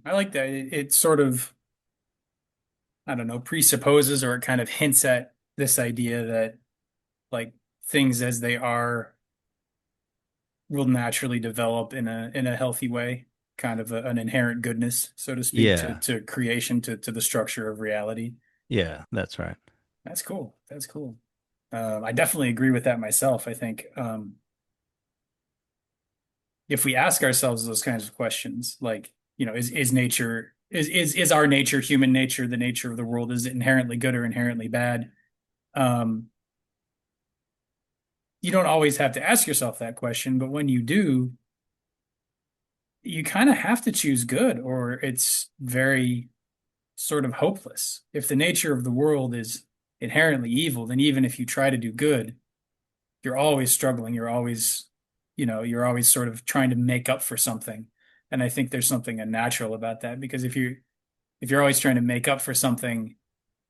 I like that. It sort of, I don't know, presupposes or it kind of hints at this idea that like things as they are will naturally develop in a healthy way, kind of an inherent goodness, so to speak, Yeah. to creation, to the structure of reality. Yeah, that's right. That's cool. That's cool. I definitely agree with that myself. I think if we ask ourselves those kinds of questions, like, is nature is our nature, human nature, the nature of the world, is it inherently good or inherently bad? Um, you don't always have to ask yourself that question, but when you do, you kind of have to choose good, or it's very sort of hopeless. If the nature of the world is inherently evil, then even if you try to do good, you're always struggling. You're always sort of trying to make up for something. And I think there's something unnatural about that because if you're always trying to make up for something,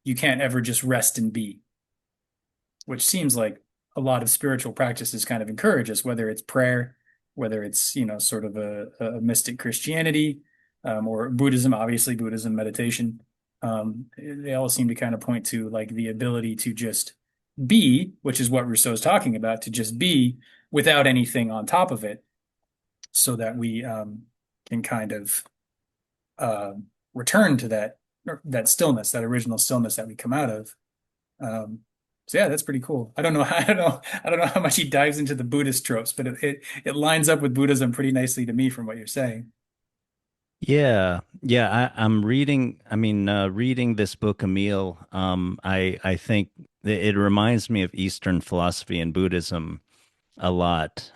you can't ever just rest and be, which seems like a lot of spiritual practices kind of encourage us, whether it's prayer, whether it's, sort of a mystic Christianity, or Buddhism, obviously Buddhism, meditation. They all seem to kind of point to like the ability to just be, which is what Rousseau's talking about, to just be without anything on top of it, so that we can kind of uh, return to that stillness, that original stillness that we come out of. Um, so yeah, that's pretty cool. I don't know. I don't know how much he dives into the Buddhist tropes, but it lines up with Buddhism pretty nicely to me from what you're saying. Yeah, yeah. I'm reading. Reading this book, Emil. I think it reminds me of Eastern philosophy and Buddhism a lot.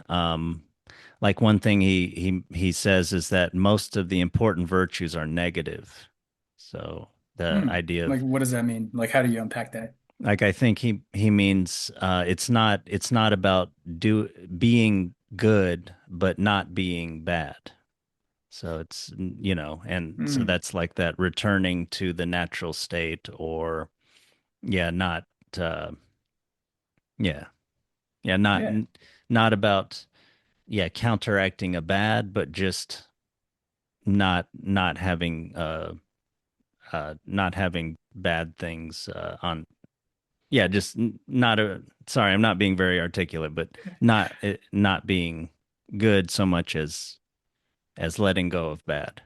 Like one thing he says is that most of the important virtues are negative. So the Hmm. idea Like, of what does that mean? Like, how do you unpack that? like I think he means it's not about do being good but not being bad. So and so Hmm. that's like that returning to the natural state or yeah, not uh yeah, yeah, Yeah. not about yeah, counteracting a bad, but just not having bad things on yeah, just not a sorry, I'm not being very articulate, but not being good so much as letting go of bad.